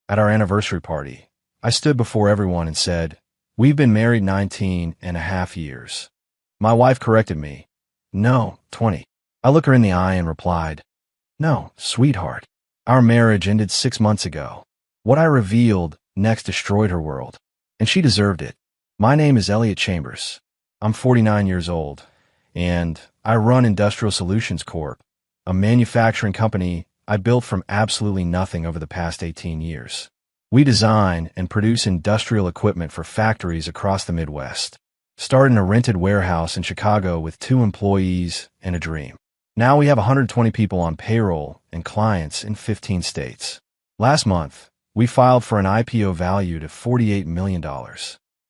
At our anniversary party, I stood before everyone and said, "We've been married 19.5 years. My wife corrected me. "No, 20. I looked her in the eye and replied, "No, sweetheart. Our marriage ended 6 months ago." What I revealed next destroyed her world, and she deserved it. My name is Elliot Chambers. I'm 49 years old, and I run Industrial Solutions Corp., a manufacturing company I built from absolutely nothing over the past 18 years. We design and produce industrial equipment for factories across the Midwest. Started in a rented warehouse in Chicago with 2 employees and a dream. Now we have 120 people on payroll and clients in 15 states. Last month, we filed for an IPO valued at $48 million.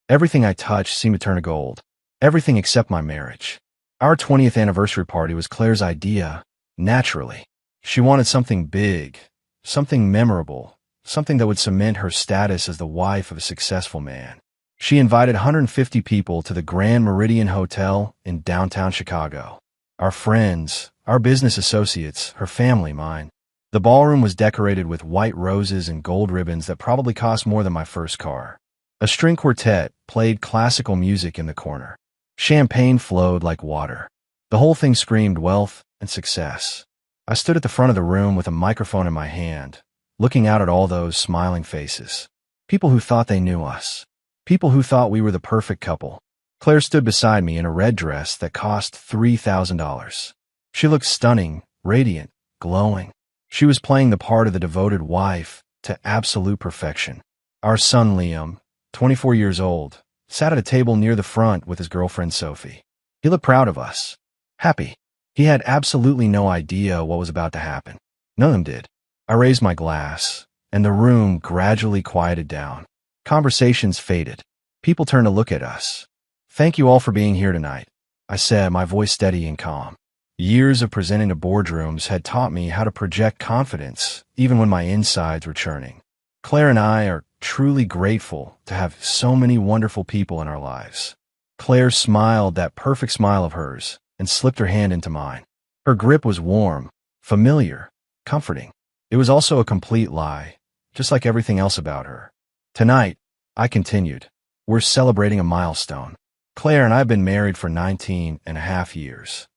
Everything I touched seemed to turn to gold. Everything except my marriage. Our 20th anniversary party was Claire's idea, naturally. She wanted something big, something memorable, something that would cement her status as the wife of a successful man. She invited 150 people to the Grand Meridian Hotel in downtown Chicago. Our friends, our business associates, her family, mine. The ballroom was decorated with white roses and gold ribbons that probably cost more than my first car. A string quartet played classical music in the corner. Champagne flowed like water. The whole thing screamed wealth and success. I stood at the front of the room with a microphone in my hand, looking out at all those smiling faces. People who thought they knew us. People who thought we were the perfect couple. Claire stood beside me in a red dress that cost $3,000. She looked stunning, radiant, glowing. She was playing the part of the devoted wife to absolute perfection. Our son Liam, 24 years old, sat at a table near the front with his girlfriend Sophie. He looked proud of us. Happy. He had absolutely no idea what was about to happen. None of them did. I raised my glass, and the room gradually quieted down. Conversations faded. People turned to look at us. "Thank you all for being here tonight," I said, my voice steady and calm. Years of presenting to boardrooms had taught me how to project confidence, even when my insides were churning. Claire and I are truly grateful to have so many wonderful people in our lives. Claire smiled that perfect smile of hers and slipped her hand into mine. Her grip was warm, familiar, comforting. It was also a complete lie, just like everything else about her. "Tonight," I continued, "we're celebrating a milestone. Claire and I have been married for 19.5 years.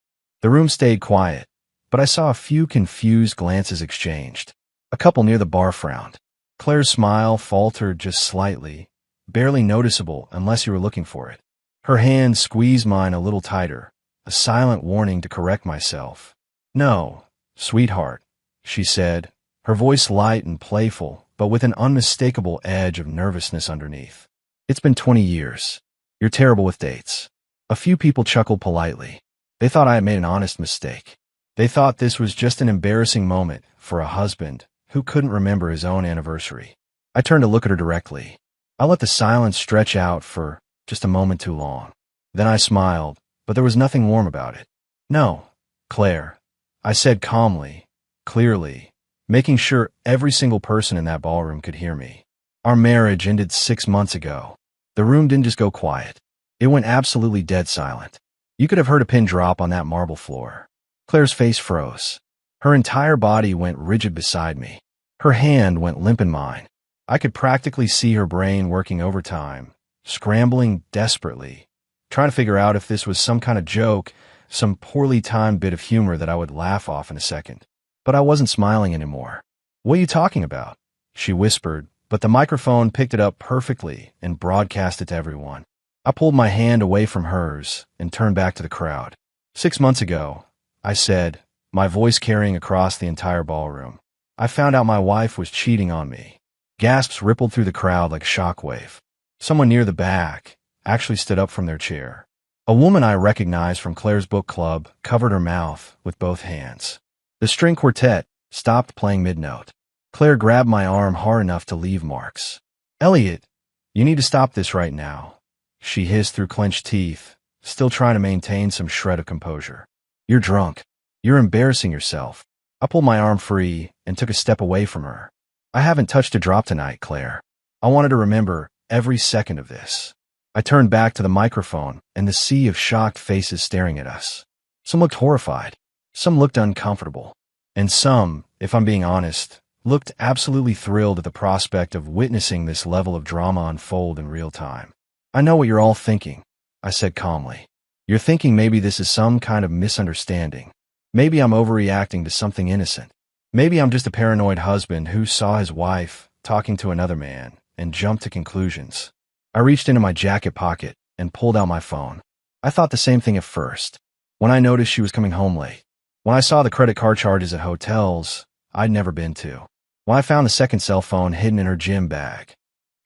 The room stayed quiet, but I saw a few confused glances exchanged. A couple near the bar frowned. Claire's smile faltered just slightly, barely noticeable unless you were looking for it. Her hand squeezed mine a little tighter, a silent warning to correct myself. "No, sweetheart," she said, her voice light and playful, but with an unmistakable edge of nervousness underneath. "It's been 20 years. You're terrible with dates." A few people chuckled politely. They thought I had made an honest mistake. They thought this was just an embarrassing moment for a husband who couldn't remember his own anniversary. I turned to look at her directly. I let the silence stretch out for just a moment too long. Then I smiled, but there was nothing warm about it. "No, Claire," I said calmly, clearly, making sure every single person in that ballroom could hear me. "Our marriage ended 6 months ago." The room didn't just go quiet. It went absolutely dead silent. You could have heard a pin drop on that marble floor. Claire's face froze. Her entire body went rigid beside me. Her hand went limp in mine. I could practically see her brain working overtime, scrambling desperately, trying to figure out if this was some kind of joke, some poorly timed bit of humor that I would laugh off in a second. But I wasn't smiling anymore. "What are you talking about?" she whispered, but the microphone picked it up perfectly and broadcast it to everyone. I pulled my hand away from hers and turned back to the crowd. 6 months ago, I said, my voice carrying across the entire ballroom, I found out my wife was cheating on me. Gasps rippled through the crowd like a shockwave. Someone near the back actually stood up from their chair. A woman I recognized from Claire's book club covered her mouth with both hands. The string quartet stopped playing mid-note. Claire grabbed my arm hard enough to leave marks. "Elliot, you need to stop this right now," she hissed through clenched teeth, still trying to maintain some shred of composure. "You're drunk. You're embarrassing yourself." I pulled my arm free and took a step away from her. "I haven't touched a drop tonight, Claire. I wanted to remember every second of this." I turned back to the microphone and the sea of shocked faces staring at us. Some looked horrified. Some looked uncomfortable. And some, if I'm being honest, looked absolutely thrilled at the prospect of witnessing this level of drama unfold in real time. "I know what you're all thinking," I said calmly. "You're thinking maybe this is some kind of misunderstanding. Maybe I'm overreacting to something innocent. Maybe I'm just a paranoid husband who saw his wife talking to another man and jumped to conclusions." I reached into my jacket pocket and pulled out my phone. I thought the same thing at first. When I noticed she was coming home late. When I saw the credit card charges at hotels I'd never been to. When I found the second cell phone hidden in her gym bag.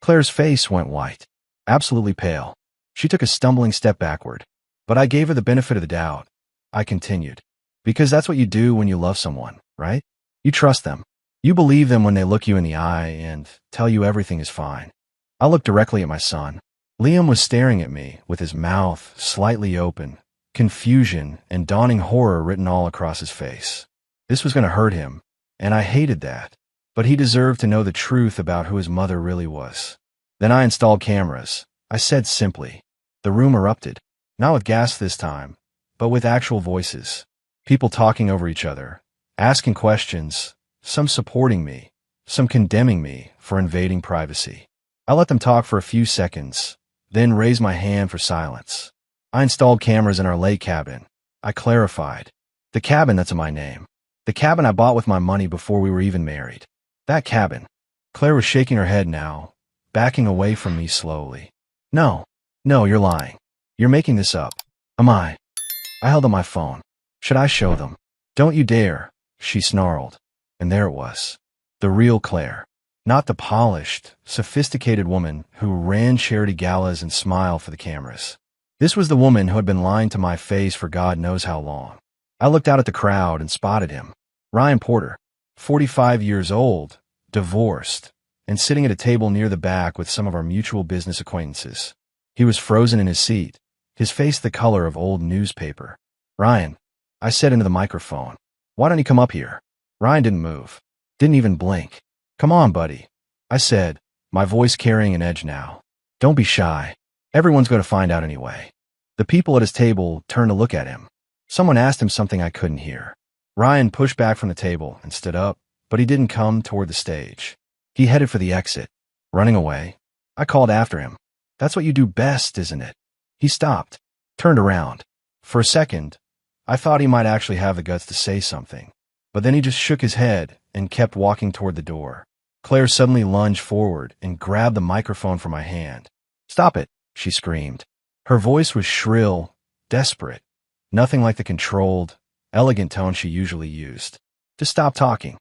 Claire's face went white, absolutely pale. She took a stumbling step backward. But I gave her the benefit of the doubt. I continued. "Because that's what you do when you love someone, right? You trust them. You believe them when they look you in the eye and tell you everything is fine." I looked directly at my son. Liam was staring at me with his mouth slightly open, confusion and dawning horror written all across his face. This was going to hurt him, and I hated that. But he deserved to know the truth about who his mother really was. Then I installed cameras. I said simply. The room erupted. Not with gas this time, but with actual voices. People talking over each other, asking questions, some supporting me, some condemning me for invading privacy. I let them talk for a few seconds, then raised my hand for silence. I installed cameras in our lake cabin. I clarified. The cabin that's in my name. The cabin I bought with my money before we were even married. That cabin. Claire was shaking her head now, backing away from me slowly. No, you're lying. You're making this up." "Am I?" I held up my phone. "Should I show them?" "Don't you dare," she snarled. And there it was. The real Claire. Not the polished, sophisticated woman who ran charity galas and smiled for the cameras. This was the woman who had been lying to my face for God knows how long. I looked out at the crowd and spotted him. Ryan Porter, 45 years old, divorced, and sitting at a table near the back with some of our mutual business acquaintances. He was frozen in his seat, his face the color of old newspaper. "Ryan," I said into the microphone, "why don't you come up here?" Ryan didn't move, didn't even blink. "Come on, buddy," I said, my voice carrying an edge now. "Don't be shy. Everyone's going to find out anyway." The people at his table turned to look at him. Someone asked him something I couldn't hear. Ryan pushed back from the table and stood up, but he didn't come toward the stage. He headed for the exit, running away. I called after him. "That's what you do best, isn't it?" He stopped, turned around. For a second, I thought he might actually have the guts to say something, but then he just shook his head and kept walking toward the door. Claire suddenly lunged forward and grabbed the microphone from my hand. "Stop it," she screamed. Her voice was shrill, desperate, nothing like the controlled, elegant tone she usually used. "Just stop talking."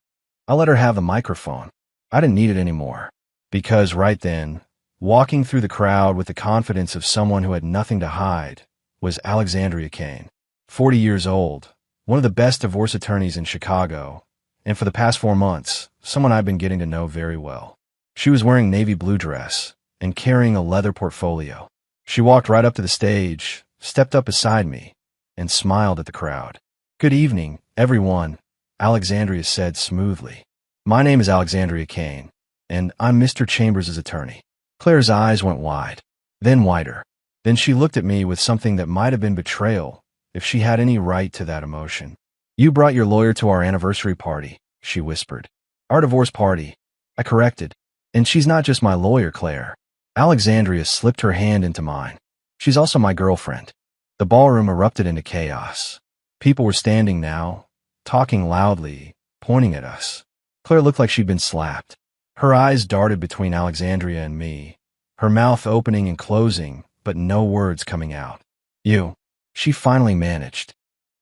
I let her have the microphone. I didn't need it anymore. Because right then, walking through the crowd with the confidence of someone who had nothing to hide, was Alexandria Kane. 40 years old, one of the best divorce attorneys in Chicago, and for the past 4 months, someone I've been getting to know very well. She was wearing navy blue dress and carrying a leather portfolio. She walked right up to the stage, stepped up beside me, and smiled at the crowd. "Good evening, everyone," Alexandria said smoothly. "My name is Alexandria Kane, and I'm Mr. Chambers' attorney." Claire's eyes went wide, then wider. Then she looked at me with something that might have been betrayal, if she had any right to that emotion. "You brought your lawyer to our anniversary party," she whispered. "Our divorce party," I corrected. "And she's not just my lawyer, Claire." Alexandria slipped her hand into mine. "She's also my girlfriend." The ballroom erupted into chaos. People were standing now, talking loudly, pointing at us. Claire looked like she'd been slapped. Her eyes darted between Alexandria and me, her mouth opening and closing, but no words coming out. "You," she finally managed.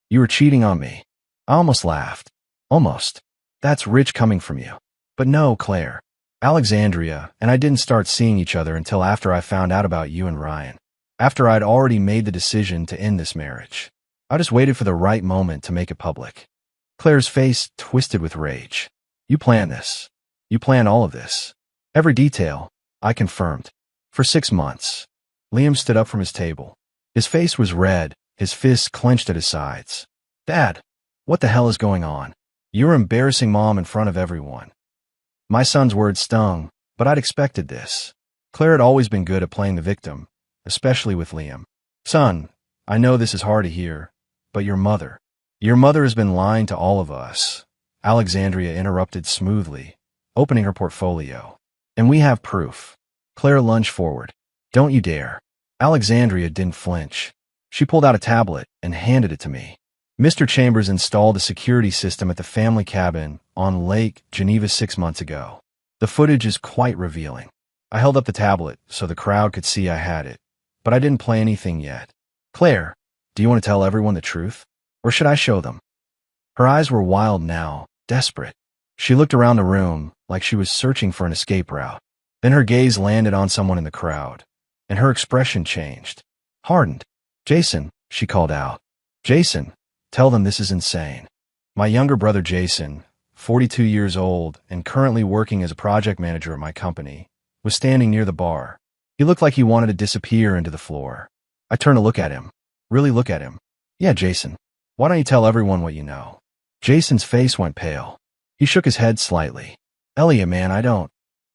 "You were cheating on me." I almost laughed. Almost. That's rich coming from you. But no, Claire. Alexandria and I didn't start seeing each other until after I found out about you and Ryan. After I'd already made the decision to end this marriage. I just waited for the right moment to make it public. Claire's face twisted with rage. "You planned this. You planned all of this." "Every detail," I confirmed. "For 6 months." Liam stood up from his table. His face was red, his fists clenched at his sides. "Dad, what the hell is going on? You're embarrassing Mom in front of everyone." My son's words stung, but I'd expected this. Claire had always been good at playing the victim, especially with Liam. "Son, I know this is hard to hear, but your mother has been lying to all of us," Alexandria interrupted smoothly, opening her portfolio. And we have proof. Claire lunged forward. Don't you dare. Alexandria didn't flinch. She pulled out a tablet and handed it to me. Mr. Chambers installed a security system at the family cabin on Lake Geneva 6 months ago. The footage is quite revealing. I held up the tablet so the crowd could see I had it, but I didn't play anything yet. Claire, do you want to tell everyone the truth? Or should I show them? Her eyes were wild now, desperate. She looked around the room like she was searching for an escape route. Then her gaze landed on someone in the crowd, and her expression changed. Hardened. Jason, she called out. Jason, tell them this is insane. My younger brother Jason, 42 years old and currently working as a project manager at my company, was standing near the bar. He looked like he wanted to disappear into the floor. I turned to look at him. Really look at him. Yeah, Jason. Why don't you tell everyone what you know? Jason's face went pale. He shook his head slightly. Elliot, man, I don't.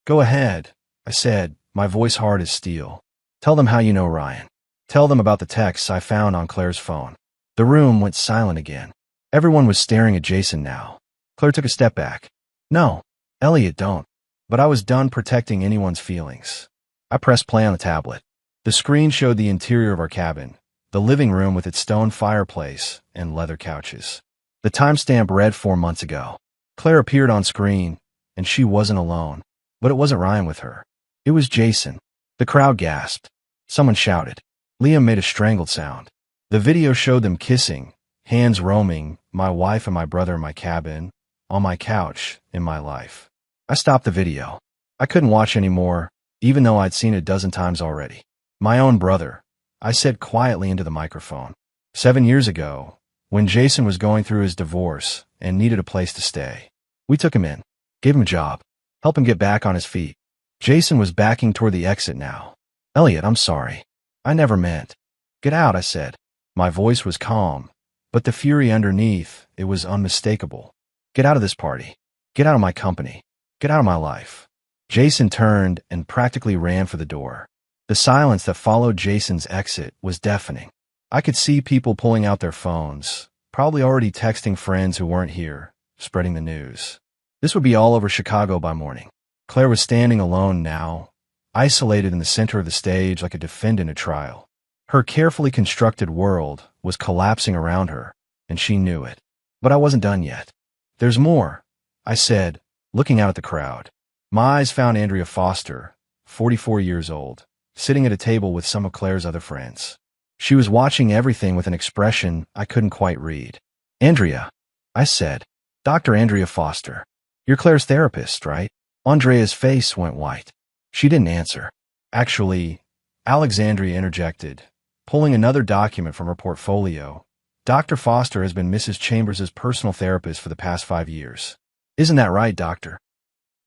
Go ahead, I said, my voice hard as steel. Tell them how you know Ryan. Tell them about the texts I found on Claire's phone. The room went silent again. Everyone was staring at Jason now. Claire took a step back. No, Elliot, don't. But I was done protecting anyone's feelings. I pressed play on the tablet. The screen showed the interior of our cabin, the living room with its stone fireplace and leather couches. The timestamp read 4 months ago. Claire appeared on screen, and she wasn't alone. But it wasn't Ryan with her. It was Jason. The crowd gasped. Someone shouted. Liam made a strangled sound. The video showed them kissing, hands roaming, my wife and my brother in my cabin, on my couch, in my life. I stopped the video. I couldn't watch anymore, even though I'd seen it a dozen times already. My own brother, I said quietly into the microphone. 7 years ago, when Jason was going through his divorce and needed a place to stay, we took him in, gave him a job, helped him get back on his feet. Jason was backing toward the exit now. Elliot, I'm sorry. I never meant. Get out, I said. My voice was calm, but the fury underneath, it was unmistakable. Get out of this party. Get out of my company. Get out of my life. Jason turned and practically ran for the door. The silence that followed Jason's exit was deafening. I could see people pulling out their phones, probably already texting friends who weren't here, spreading the news. This would be all over Chicago by morning. Claire was standing alone now, isolated in the center of the stage like a defendant at trial. Her carefully constructed world was collapsing around her, and she knew it. But I wasn't done yet. There's more, I said, looking out at the crowd. My eyes found Andrea Foster, 44 years old, sitting at a table with some of Claire's other friends. She was watching everything with an expression I couldn't quite read. Andrea, I said. Dr. Andrea Foster. You're Claire's therapist, right? Andrea's face went white. She didn't answer. Actually, Alexandria interjected, pulling another document from her portfolio. Dr. Foster has been Mrs. Chambers' personal therapist for the past 5 years. Isn't that right, doctor?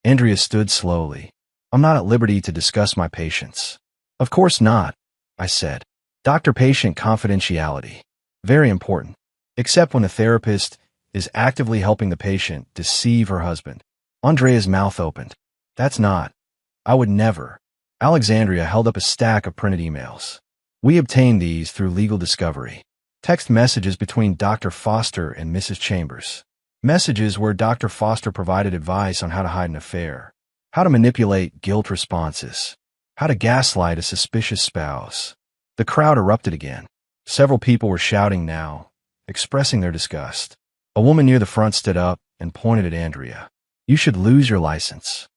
Andrea stood slowly. I'm not at liberty to discuss my patients. Of course not, I said. Doctor-patient confidentiality. Very important. Except when the therapist is actively helping the patient deceive her husband. Andrea's mouth opened. That's not. I would never. Alexandria held up a stack of printed emails. We obtained these through legal discovery. Text messages between Dr. Foster and Mrs. Chambers. Messages where Dr. Foster provided advice on how to hide an affair, how to manipulate guilt responses, how to gaslight a suspicious spouse. The crowd erupted again. Several people were shouting now, expressing their disgust. A woman near the front stood up and pointed at Andrea. You should lose your license.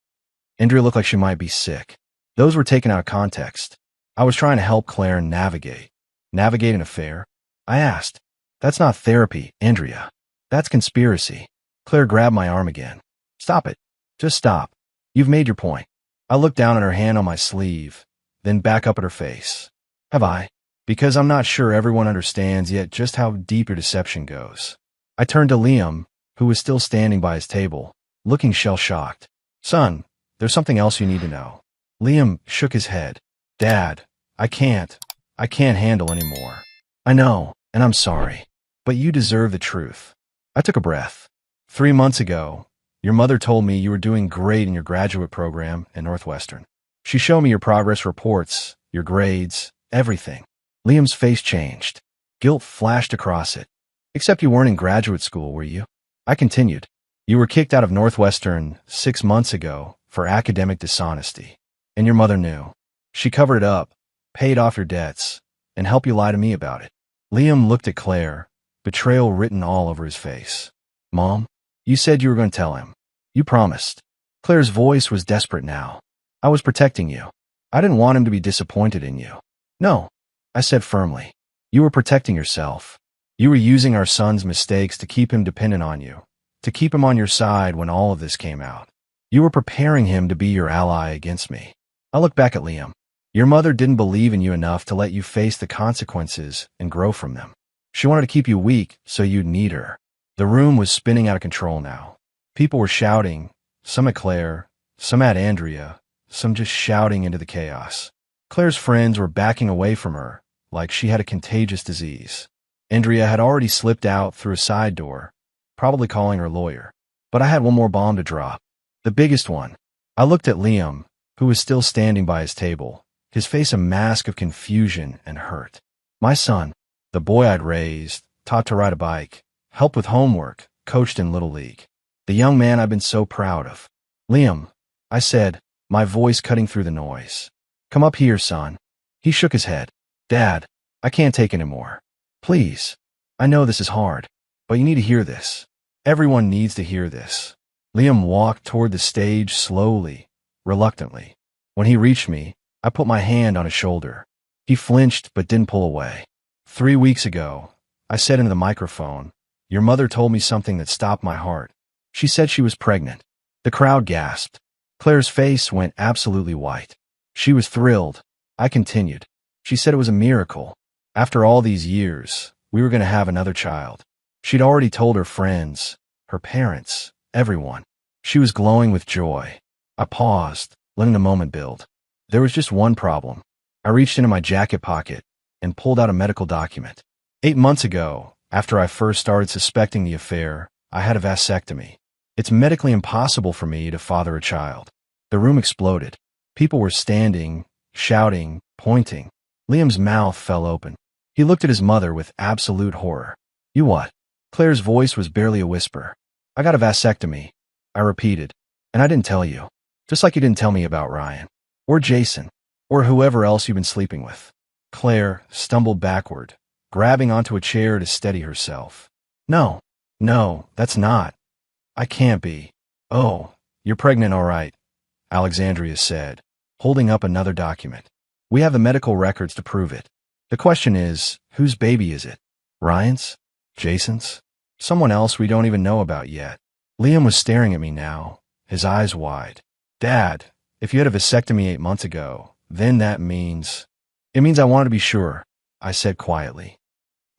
Andrea looked like she might be sick. Those were taken out of context. I was trying to help Claire navigate. Navigate an affair? I asked. That's not therapy, Andrea. That's conspiracy. Claire grabbed my arm again. Stop it. Just stop. You've made your point. I looked down at her hand on my sleeve, then back up at her face. Have I? Because I'm not sure everyone understands yet just how deep your deception goes. I turned to Liam, who was still standing by his table, looking shell-shocked. Son, there's something else you need to know. Liam shook his head. Dad, I can't handle anymore. I know, and I'm sorry, but you deserve the truth. I took a breath. 3 months ago, your mother told me you were doing great in your graduate program at Northwestern. She showed me your progress reports, your grades, everything. Liam's face changed. Guilt flashed across it. Except you weren't in graduate school, were you? I continued. You were kicked out of Northwestern 6 months ago for academic dishonesty. And your mother knew. She covered it up, paid off your debts, and helped you lie to me about it. Liam looked at Claire, betrayal written all over his face. Mom, you said you were going to tell him. You promised. Claire's voice was desperate now. I was protecting you. I didn't want him to be disappointed in you. No, I said firmly. You were protecting yourself. You were using our son's mistakes to keep him dependent on you, to keep him on your side when all of this came out. You were preparing him to be your ally against me. I look back at Liam. Your mother didn't believe in you enough to let you face the consequences and grow from them. She wanted to keep you weak so you'd need her. The room was spinning out of control now. People were shouting, some at Claire, some at Andrea, some just shouting into the chaos. Claire's friends were backing away from her, like she had a contagious disease. Andrea had already slipped out through a side door, probably calling her lawyer. But I had one more bomb to drop. The biggest one. I looked at Liam, who was still standing by his table, his face a mask of confusion and hurt. My son, the boy I'd raised, taught to ride a bike, helped with homework, coached in Little League. The young man I've been so proud of. Liam, I said, my voice cutting through the noise. Come up here, son. He shook his head. Dad, I can't take anymore. Please. I know this is hard, but you need to hear this. Everyone needs to hear this. Liam walked toward the stage slowly, reluctantly. When he reached me, I put my hand on his shoulder. He flinched but didn't pull away. 3 weeks ago, I said into the microphone, your mother told me something that stopped my heart. She said she was pregnant. The crowd gasped. Claire's face went absolutely white. She was thrilled. I continued. She said it was a miracle. After all these years, we were going to have another child. She'd already told her friends, her parents, everyone. She was glowing with joy. I paused, letting the moment build. There was just one problem. I reached into my jacket pocket and pulled out a medical document. 8 months ago, after I first started suspecting the affair, I had a vasectomy. It's medically impossible for me to father a child. The room exploded. People were standing, shouting, pointing. Liam's mouth fell open. He looked at his mother with absolute horror. You what? Claire's voice was barely a whisper. I got a vasectomy, I repeated. And I didn't tell you. Just like you didn't tell me about Ryan. Or Jason. Or whoever else you've been sleeping with. Claire stumbled backward, grabbing onto a chair to steady herself. No, that's not. I can't be. Oh, you're pregnant, all right, Alexandria said, holding up another document. We have the medical records to prove it. The question is, whose baby is it? Ryan's? Jason's? Someone else we don't even know about yet. Liam was staring at me now, his eyes wide. Dad, if you had a vasectomy 8 months ago, then that means... It means I wanted to be sure, I said quietly.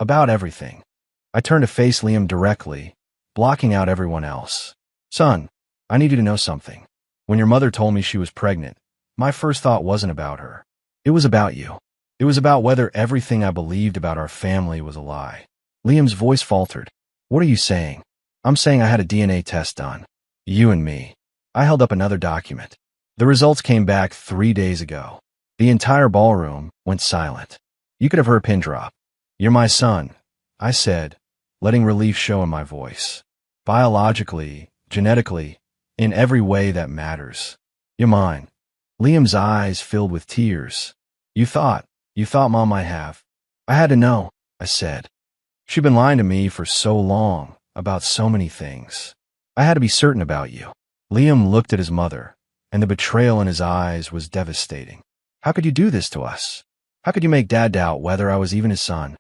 About everything. I turned to face Liam directly, blocking out everyone else. Son, I need you to know something. When your mother told me she was pregnant, my first thought wasn't about her. It was about you. It was about whether everything I believed about our family was a lie. Liam's voice faltered. What are you saying? I'm saying I had a DNA test done. You and me. I held up another document. The results came back 3 days ago. The entire ballroom went silent. You could have heard a pin drop. You're my son, I said, letting relief show in my voice. Biologically, genetically, in every way that matters. You're mine. Liam's eyes filled with tears. You thought Mom might have. I had to know, I said. She'd been lying to me for so long, about so many things. I had to be certain about you. Liam looked at his mother, and the betrayal in his eyes was devastating. How could you do this to us? How could you make Dad doubt whether I was even his son?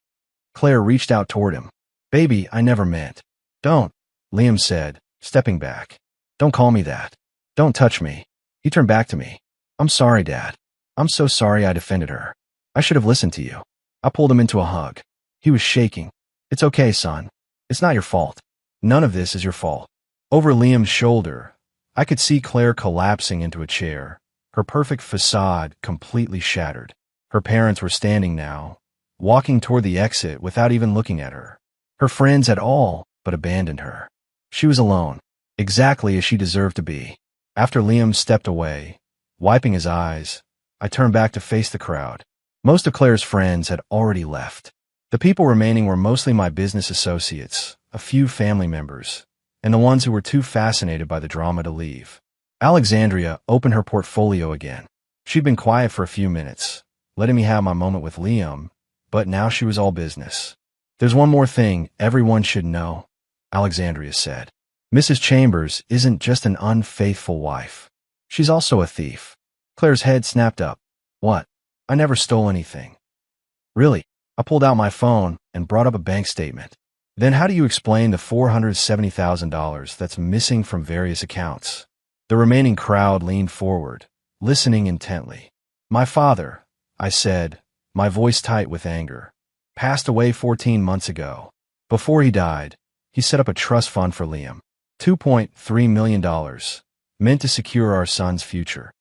Claire reached out toward him. Baby, I never meant. Don't, Liam said, stepping back. Don't call me that. Don't touch me. He turned back to me. I'm sorry, Dad. I'm so sorry I defended her. I should have listened to you. I pulled him into a hug. He was shaking. It's okay, son. It's not your fault. None of this is your fault. Over Liam's shoulder, I could see Claire collapsing into a chair, her perfect facade completely shattered. Her parents were standing now, walking toward the exit without even looking at her. Her friends had all but abandoned her. She was alone, exactly as she deserved to be. After Liam stepped away, wiping his eyes, I turned back to face the crowd. Most of Claire's friends had already left. The people remaining were mostly my business associates, a few family members, and the ones who were too fascinated by the drama to leave. Alexandria opened her portfolio again. She'd been quiet for a few minutes, letting me have my moment with Liam, but now she was all business. "There's one more thing everyone should know," Alexandria said. "Mrs. Chambers isn't just an unfaithful wife. She's also a thief." Claire's head snapped up. "What? I never stole anything." "Really?" I pulled out my phone and brought up a bank statement. "Then how do you explain the $470,000 that's missing from various accounts?" The remaining crowd leaned forward, listening intently. "My father," I said, my voice tight with anger, "passed away 14 months ago. Before he died, he set up a trust fund for Liam. $2.3 million, meant to secure our son's future."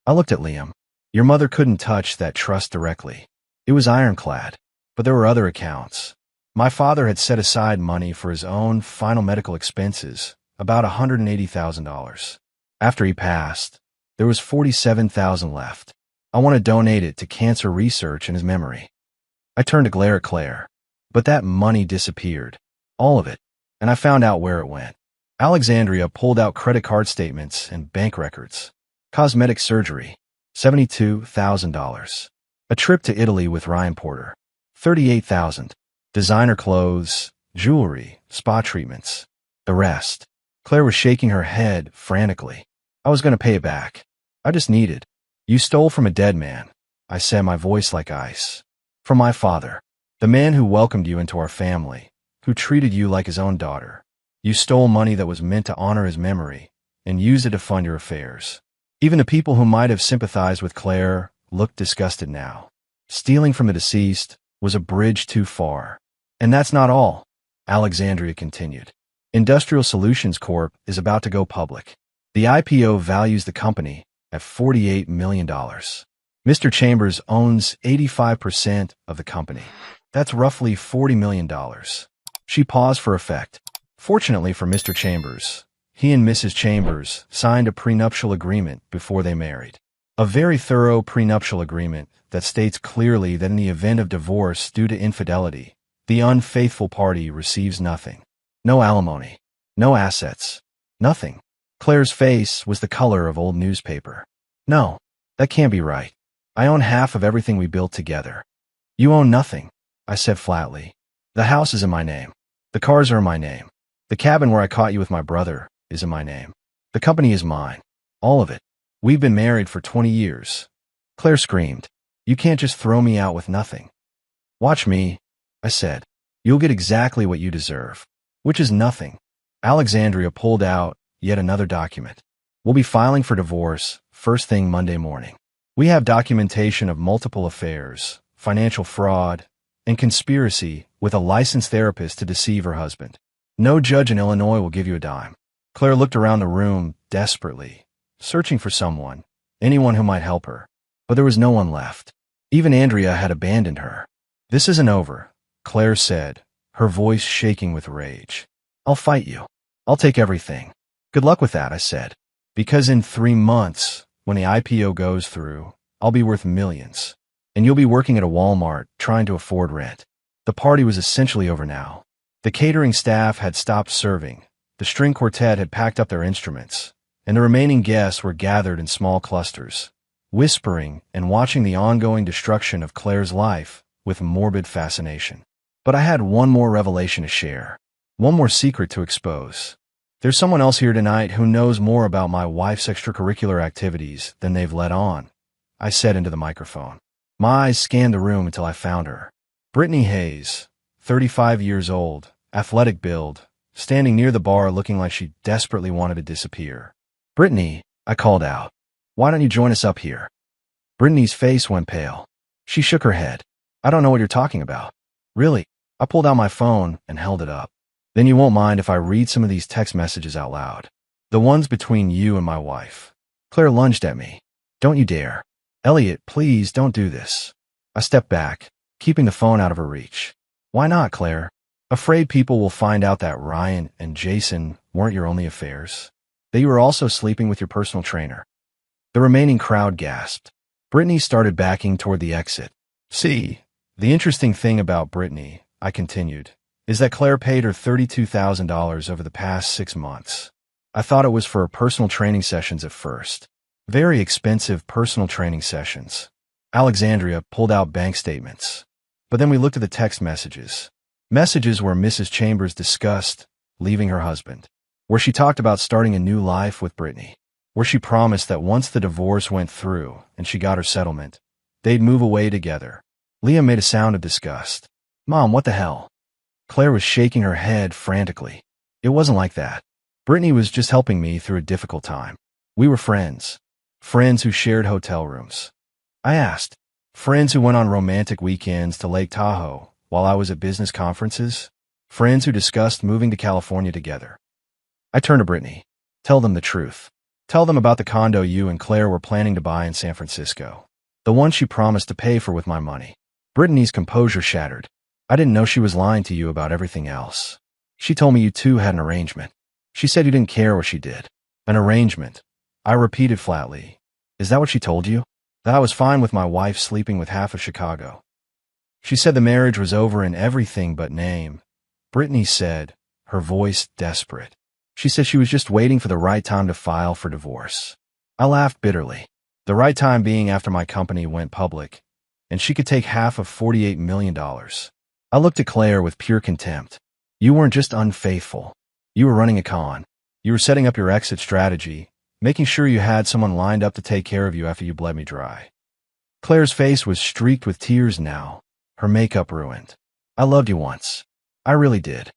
I looked at Liam. "Your mother couldn't touch that trust directly. It was ironclad. But there were other accounts. My father had set aside money for his own final medical expenses, about $180,000. After he passed, there was $47,000 left. I want to donate it to cancer research in his memory." I turned to glare at Claire. "But that money disappeared. All of it. And I found out where it went." Alexandria pulled out credit card statements and bank records. Cosmetic surgery, $72,000. A trip to Italy with Ryan Porter, $38,000. Designer clothes, jewelry, spa treatments. The rest. Claire was shaking her head frantically. "I was going to pay it back. I just needed." "You stole from a dead man," I said, my voice like ice. "From my father. The man who welcomed you into our family, who treated you like his own daughter. You stole money that was meant to honor his memory and used it to fund your affairs." Even the people who might have sympathized with Claire looked disgusted now. Stealing from the deceased was a bridge too far. "And that's not all," Alexandria continued. "Industrial Solutions Corp is about to go public. The IPO values the company at $48 million. Mr. Chambers owns 85% of the company. That's roughly $40 million. She paused for effect. Fortunately for Mr. Chambers, he and Mrs. Chambers signed a prenuptial agreement before they married. A very thorough prenuptial agreement that states clearly that in the event of divorce due to infidelity, the unfaithful party receives nothing. No alimony. No assets. Nothing. Claire's face was the color of old newspaper. "No, that can't be right. I own half of everything we built together." "You own nothing," I said flatly. "The house is in my name. The cars are in my name. The cabin where I caught you with my brother is in my name. The company is mine. All of it. We've been married for 20 years. Claire screamed. "You can't just throw me out with nothing." "Watch me," I said. "You'll get exactly what you deserve." "Which is nothing." Alexandria pulled out yet another document. "We'll be filing for divorce first thing Monday morning. We have documentation of multiple affairs, financial fraud, and conspiracy with a licensed therapist to deceive her husband. No judge in Illinois will give you a dime." Claire looked around the room desperately, searching for someone, anyone who might help her. But there was no one left. Even Andrea had abandoned her. "This isn't over," Claire said, her voice shaking with rage. "I'll fight you. I'll take everything." "Good luck with that," I said. "Because in 3 months, when the IPO goes through, I'll be worth millions. And you'll be working at a Walmart trying to afford rent." The party was essentially over now. The catering staff had stopped serving, the string quartet had packed up their instruments, and the remaining guests were gathered in small clusters, whispering and watching the ongoing destruction of Claire's life with morbid fascination. But I had one more revelation to share, one more secret to expose. "There's someone else here tonight who knows more about my wife's extracurricular activities than they've let on," I said into the microphone. My eyes scanned the room until I found her. Brittany Hayes, 35 years old, athletic build, standing near the bar looking like she desperately wanted to disappear. "Brittany," I called out, "why don't you join us up here?" Brittany's face went pale. She shook her head. "I don't know what you're talking about." "Really?" I pulled out my phone and held it up. "Then you won't mind if I read some of these text messages out loud. The ones between you and my wife." Claire lunged at me. "Don't you dare. Elliot, please don't do this." I stepped back, keeping the phone out of her reach. "Why not, Claire?" "Afraid people will find out that Ryan and Jason weren't your only affairs. That you were also sleeping with your personal trainer." The remaining crowd gasped. Brittany started backing toward the exit. "See, the interesting thing about Brittany," I continued, is that Claire paid her $32,000 over the past 6 months. I thought it was for her personal training sessions at first. Very expensive personal training sessions. Alexandria pulled out bank statements. But then we looked at the text messages. Messages where Mrs. Chambers discussed leaving her husband. Where she talked about starting a new life with Brittany. Where she promised that once the divorce went through and she got her settlement, they'd move away together. Liam made a sound of disgust. Mom, what the hell? Claire was shaking her head frantically. It wasn't like that. Brittany was just helping me through a difficult time. We were friends. Friends who shared hotel rooms. I asked. Friends who went on romantic weekends to Lake Tahoe while I was at business conferences. Friends who discussed moving to California together. I turned to Brittany. Tell them the truth. Tell them about the condo you and Claire were planning to buy in San Francisco. The one she promised to pay for with my money. Brittany's composure shattered. I didn't know she was lying to you about everything else. She told me you two had an arrangement. She said you didn't care what she did. An arrangement. I repeated flatly. Is that what she told you? That I was fine with my wife sleeping with half of Chicago. She said the marriage was over in everything but name. Brittany said, her voice desperate. She said she was just waiting for the right time to file for divorce. I laughed bitterly. The right time being after my company went public, and she could take half of $48 million. I looked at Claire with pure contempt. You weren't just unfaithful. You were running a con. You were setting up your exit strategy, making sure you had someone lined up to take care of you after you bled me dry. Claire's face was streaked with tears now, her makeup ruined. I loved you once. I really did.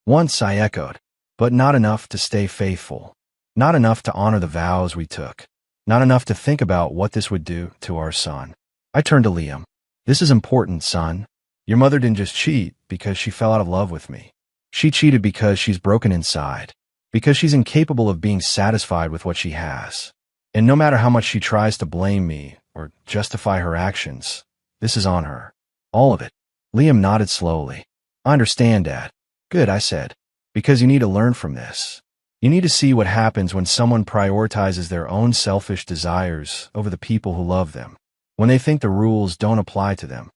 Once, I echoed, but not enough to stay faithful. Not enough to honor the vows we took. Not enough to think about what this would do to our son. I turned to Liam. This is important, son. Your mother didn't just cheat because she fell out of love with me. She cheated because she's broken inside. Because she's incapable of being satisfied with what she has. And no matter how much she tries to blame me or justify her actions, this is on her. All of it. Liam nodded slowly. I understand, Dad. Good, I said. Because you need to learn from this. You need to see what happens when someone prioritizes their own selfish desires over the people who love them. When they think the rules don't apply to them.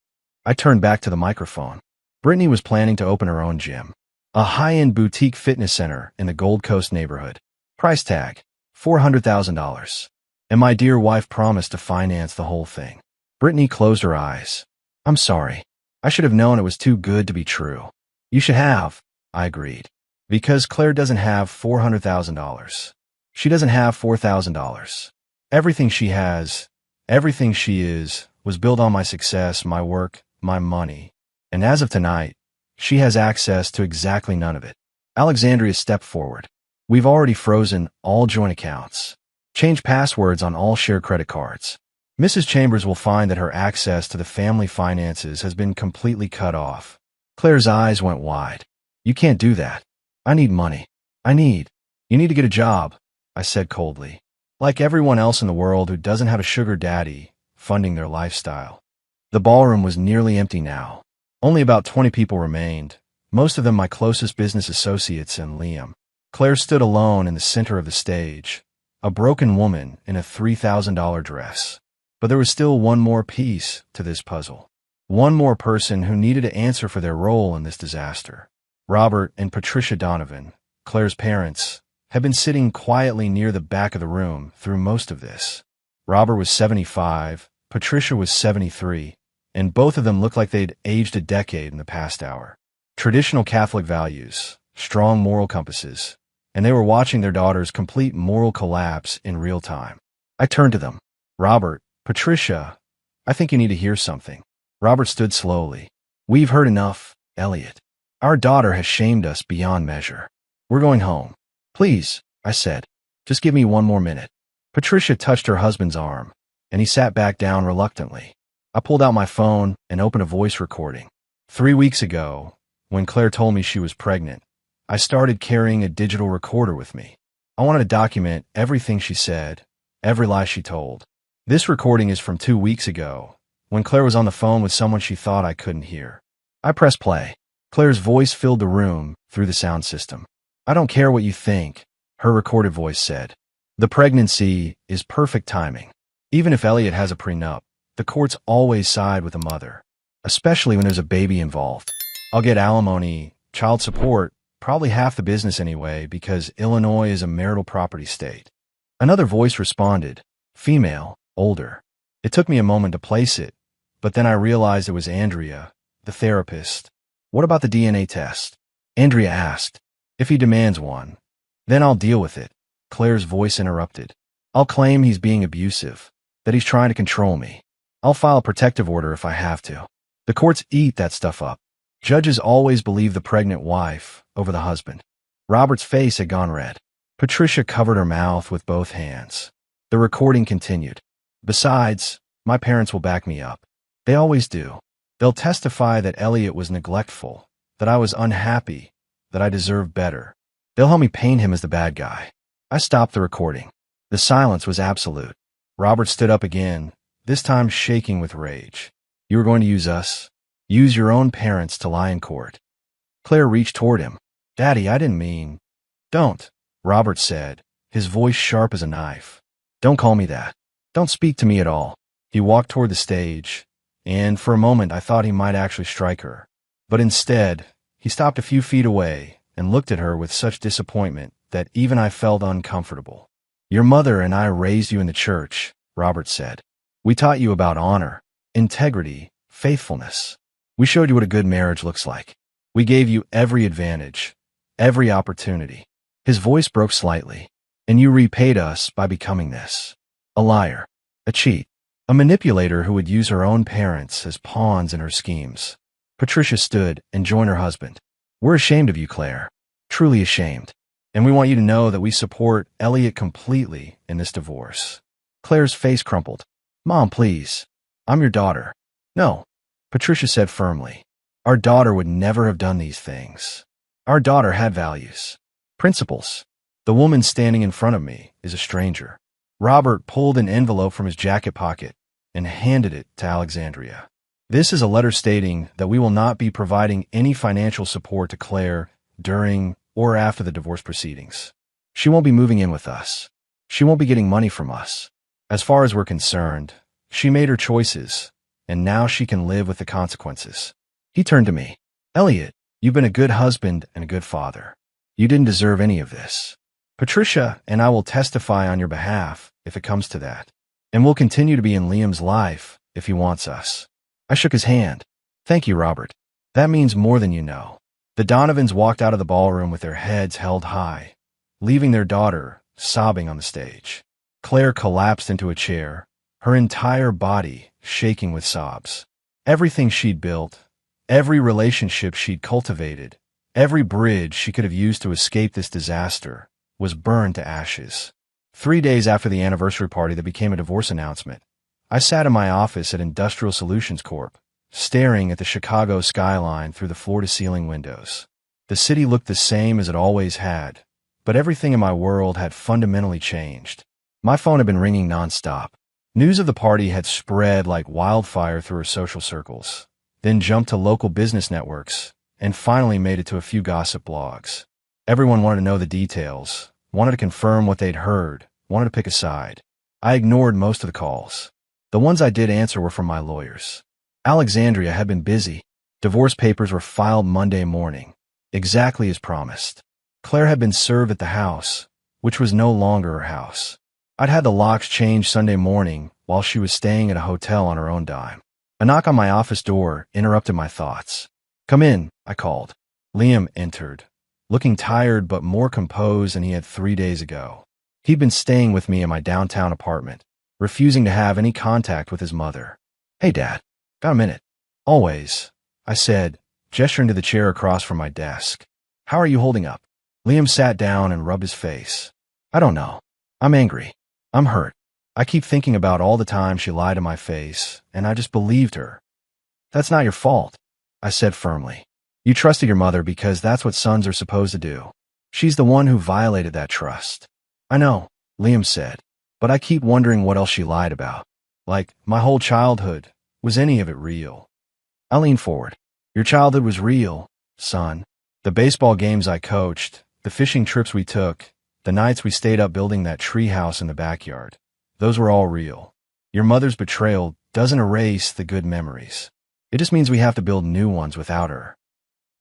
I turned back to the microphone. Brittany was planning to open her own gym. A high-end boutique fitness center in the Gold Coast neighborhood. Price tag, $400,000. And my dear wife promised to finance the whole thing. Brittany closed her eyes. I'm sorry. I should have known it was too good to be true. You should have, I agreed. Because Claire doesn't have $400,000. She doesn't have $4,000. Everything she has, everything she is, was built on my success, my work, my money. And as of tonight, she has access to exactly none of it. Alexandria stepped forward. We've already frozen all joint accounts. Changed passwords on all shared credit cards. Mrs. Chambers will find that her access to the family finances has been completely cut off. Claire's eyes went wide. You can't do that. I need money. You need to get a job, I said coldly. Like everyone else in the world who doesn't have a sugar daddy funding their lifestyle. The ballroom was nearly empty now. Only about 20 people remained, most of them my closest business associates and Liam. Claire stood alone in the center of the stage, a broken woman in a $3,000 dress. But there was still one more piece to this puzzle. One more person who needed to answer for their role in this disaster. Robert and Patricia Donovan, Claire's parents, had been sitting quietly near the back of the room through most of this. Robert was 75, Patricia was 73, and both of them looked like they'd aged a decade in the past hour. Traditional Catholic values, strong moral compasses, and they were watching their daughter's complete moral collapse in real time. I turned to them. Robert, Patricia, I think you need to hear something. Robert stood slowly. We've heard enough, Elliot. Our daughter has shamed us beyond measure. We're going home. Please, I said. Just give me one more minute. Patricia touched her husband's arm, and he sat back down reluctantly. I pulled out my phone and opened a voice recording. 3 weeks ago, when Claire told me she was pregnant, I started carrying a digital recorder with me. I wanted to document everything she said, every lie she told. This recording is from 2 weeks ago, when Claire was on the phone with someone she thought I couldn't hear. I pressed play. Claire's voice filled the room through the sound system. I don't care what you think, her recorded voice said. The pregnancy is perfect timing. Even if Elliot has a prenup, the courts always side with the mother, especially when there's a baby involved. I'll get alimony, Child support, probably half the business anyway, because Illinois is a marital property state. Another voice responded, female, older. It took me a moment to place it, but then I realized it was Andrea, the therapist. What about the DNA test? Andrea asked. If he demands one, then I'll deal with it. Claire's voice interrupted. I'll claim he's being abusive, that he's trying to control me. I'll file a protective order if I have to. The courts eat that stuff up. Judges always believe the pregnant wife over the husband. Robert's face had gone red. Patricia covered her mouth with both hands. The recording continued. Besides, my parents will back me up. They always do. They'll testify that Elliot was neglectful, that I was unhappy, that I deserved better. They'll help me paint him as the bad guy. I stopped the recording. The silence was absolute. Robert stood up again, this time shaking with rage. You were going to use us? Use your own parents to lie in court. Claire reached toward him. Daddy, I didn't mean. Don't, Robert said, his voice sharp as a knife. Don't call me that. Don't speak to me at all. He walked toward the stage, and for a moment I thought he might actually strike her. But instead, he stopped a few feet away and looked at her with such disappointment that even I felt uncomfortable. Your mother and I raised you in the church, Robert said. We taught you about honor, integrity, faithfulness. We showed you what a good marriage looks like. We gave you every advantage, every opportunity. His voice broke slightly. And you repaid us by becoming this. A liar, a cheat, a manipulator who would use her own parents as pawns in her schemes. Patricia stood and joined her husband. We're ashamed of you, Claire. Truly ashamed. And we want you to know that we support Elliot completely in this divorce. Claire's face crumpled. Mom, please. I'm your daughter. No, Patricia said firmly. Our daughter would never have done these things. Our daughter had values, principles. The woman standing in front of me is a stranger. Robert pulled an envelope from his jacket pocket and handed it to Alexandria. This is a letter stating that we will not be providing any financial support to Claire during or after the divorce proceedings. She won't be moving in with us. She won't be getting money from us. As far as we're concerned, she made her choices, and now she can live with the consequences. He turned to me. Elliot, you've been a good husband and a good father. You didn't deserve any of this. Patricia and I will testify on your behalf if it comes to that. And we'll continue to be in Liam's life if he wants us. I shook his hand. Thank you, Robert. That means more than you know. The Donovans walked out of the ballroom with their heads held high, leaving their daughter sobbing on the stage. Claire collapsed into a chair, her entire body shaking with sobs. Everything she'd built, every relationship she'd cultivated, every bridge she could have used to escape this disaster was burned to ashes. 3 days after the anniversary party that became a divorce announcement, I sat in my office at Industrial Solutions Corp., staring at the Chicago skyline through the floor-to-ceiling windows. The city looked the same as it always had, but everything in my world had fundamentally changed. My phone had been ringing nonstop. News of the party had spread like wildfire through our social circles, then jumped to local business networks, and finally made it to a few gossip blogs. Everyone wanted to know the details, wanted to confirm what they'd heard, wanted to pick a side. I ignored most of the calls. The ones I did answer were from my lawyers. Alexandria had been busy. Divorce papers were filed Monday morning, exactly as promised. Claire had been served at the house, which was no longer her house. I'd had the locks changed Sunday morning while she was staying at a hotel on her own dime. A knock on my office door interrupted my thoughts. Come in, I called. Liam entered, looking tired but more composed than he had 3 days ago. He'd been staying with me in my downtown apartment, refusing to have any contact with his mother. Hey, Dad. Got a minute? Always, I said, gesturing to the chair across from my desk. How are you holding up? Liam sat down and rubbed his face. I don't know. I'm angry. I'm hurt. I keep thinking about all the time she lied to my face, and I just believed her. That's not your fault, I said firmly. You trusted your mother because that's what sons are supposed to do. She's the one who violated that trust. I know, Liam said, but I keep wondering what else she lied about. Like, my whole childhood. Was any of it real? I leaned forward. Your childhood was real, son. The baseball games I coached, the fishing trips we took, the nights we stayed up building that treehouse in the backyard. Those were all real. Your mother's betrayal doesn't erase the good memories. It just means we have to build new ones without her.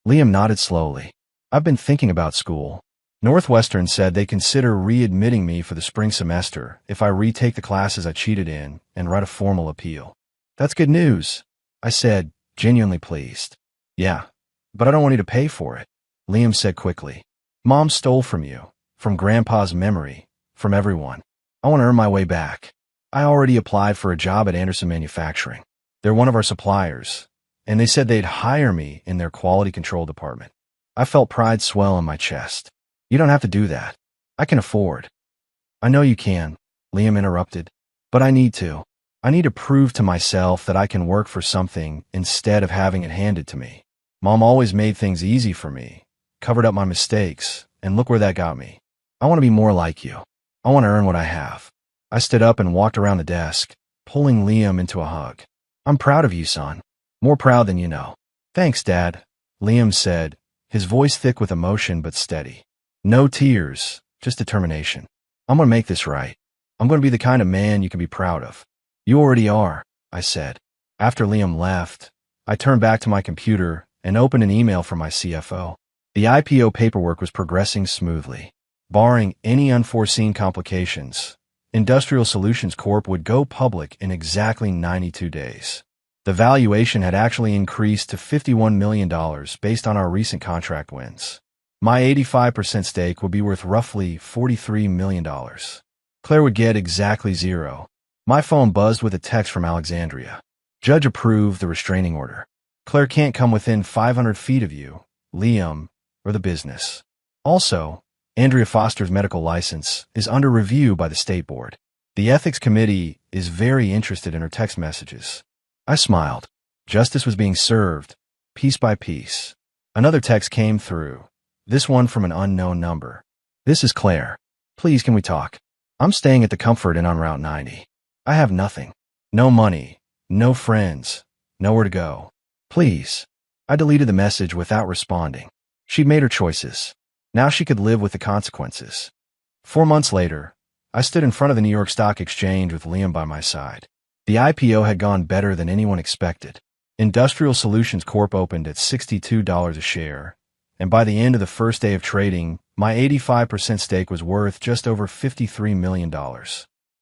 Liam nodded slowly. I've been thinking about school. Northwestern said they consider readmitting me for the spring semester if I retake the classes I cheated in and write a formal appeal. That's good news, I said, genuinely pleased. Yeah, but I don't want you to pay for it, Liam said quickly. Mom stole from you, from Grandpa's memory, from everyone. I want to earn my way back. I already applied for a job at Anderson Manufacturing. They're one of our suppliers, and they said they'd hire me in their quality control department. I felt pride swell in my chest. You don't have to do that. I can afford. I know you can, Liam interrupted, but I need to. I need to prove to myself that I can work for something instead of having it handed to me. Mom always made things easy for me, covered up my mistakes, and look where that got me. I want to be more like you. I want to earn what I have. I stood up and walked around the desk, pulling Liam into a hug. I'm proud of you, son. More proud than you know. Thanks, Dad, Liam said, his voice thick with emotion but steady. No tears, just determination. I'm going to make this right. I'm going to be the kind of man you can be proud of. You already are, I said. After Liam left, I turned back to my computer and opened an email from my CFO. The IPO paperwork was progressing smoothly. Barring any unforeseen complications, Industrial Solutions Corp would go public in exactly 92 days. The valuation had actually increased to $51 million based on our recent contract wins. My 85% stake would be worth roughly $43 million. Claire would get exactly zero. My phone buzzed with a text from Alexandria. Judge approved the restraining order. Claire can't come within 500 feet of you, Liam, or the business. Also, Andrea Foster's medical license is under review by the state board. The ethics committee is very interested in her text messages. I smiled. Justice was being served, piece by piece. Another text came through, this one from an unknown number. This is Claire. Please, can we talk? I'm staying at the Comfort Inn on Route 90. I have nothing. No money, no friends, nowhere to go. Please. I deleted the message without responding. She'd made her choices. Now she could live with the consequences. 4 months later, I stood in front of the New York Stock Exchange with Liam by my side. The IPO had gone better than anyone expected. Industrial Solutions Corp opened at $62 a share, and by the end of the first day of trading, my 85% stake was worth just over $53 million.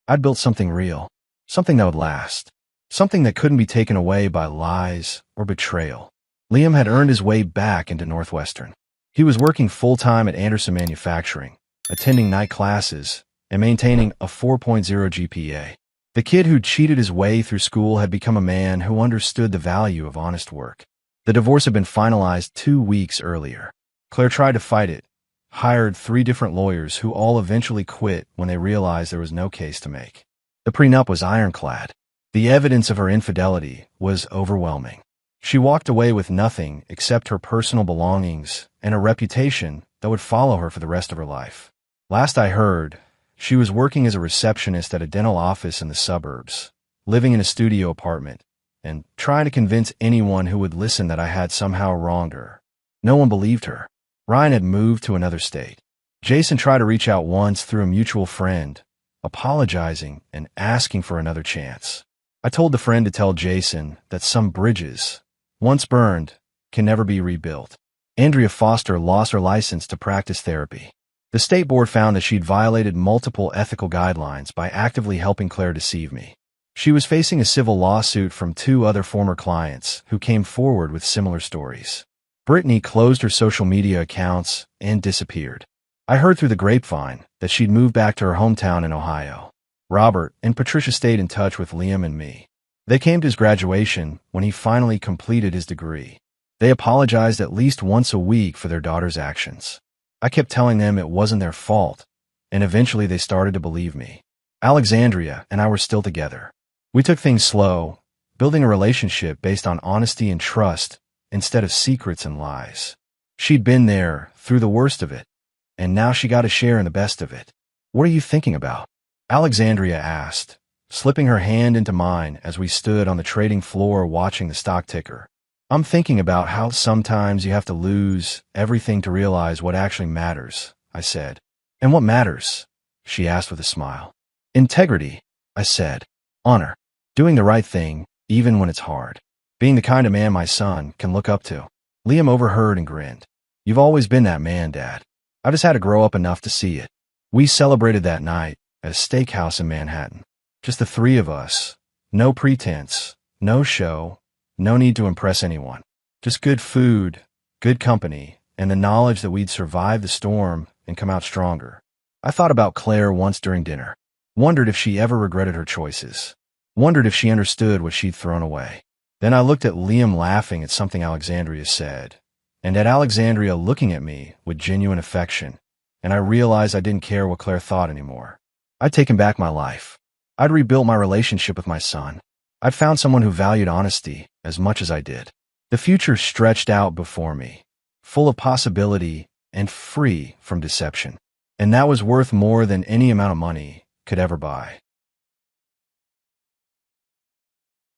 I'd built something real, something that would last, something that couldn't be taken away by lies or betrayal. Liam had earned his way back into Northwestern. He was working full-time at Anderson Manufacturing, attending night classes, and maintaining a 4.0 GPA. The kid who'd cheated his way through school had become a man who understood the value of honest work. The divorce had been finalized 2 weeks earlier. Claire tried to fight it, hired 3 different lawyers who all eventually quit when they realized there was no case to make. The prenup was ironclad. The evidence of her infidelity was overwhelming. She walked away with nothing except her personal belongings and a reputation that would follow her for the rest of her life. Last I heard, she was working as a receptionist at a dental office in the suburbs, living in a studio apartment, and trying to convince anyone who would listen that I had somehow wronged her. No one believed her. Ryan had moved to another state. Jason tried to reach out once through a mutual friend, apologizing and asking for another chance. I told the friend to tell Jason that some bridges, once burned, can never be rebuilt. Andrea Foster lost her license to practice therapy. The state board found that she'd violated multiple ethical guidelines by actively helping Claire deceive me. She was facing a civil lawsuit from 2 other former clients who came forward with similar stories. Brittany closed her social media accounts and disappeared. I heard through the grapevine that she'd moved back to her hometown in Ohio. Robert and Patricia stayed in touch with Liam and me. They came to his graduation when he finally completed his degree. They apologized at least once a week for their daughter's actions. I kept telling them it wasn't their fault, and eventually they started to believe me. Alexandria and I were still together. We took things slow, building a relationship based on honesty and trust instead of secrets and lies. She'd been there through the worst of it, and now she got a share in the best of it. What are you thinking about? Alexandria asked, slipping her hand into mine as we stood on the trading floor watching the stock ticker. I'm thinking about how sometimes you have to lose everything to realize what actually matters, I said. And what matters? She asked with a smile. Integrity, I said. Honor. Doing the right thing, even when it's hard. Being the kind of man my son can look up to. Liam overheard and grinned. You've always been that man, Dad. I just had to grow up enough to see it. We celebrated that night at a steakhouse in Manhattan. Just the three of us. No pretense, no show, no need to impress anyone. Just good food, good company, and the knowledge that we'd survive the storm and come out stronger. I thought about Claire once during dinner. Wondered if she ever regretted her choices. Wondered if she understood what she'd thrown away. Then I looked at Liam laughing at something Alexandria said, and at Alexandria looking at me with genuine affection, and I realized I didn't care what Claire thought anymore. I'd taken back my life. I'd rebuilt my relationship with my son. I'd found someone who valued honesty as much as I did. The future stretched out before me, full of possibility and free from deception. And that was worth more than any amount of money could ever buy.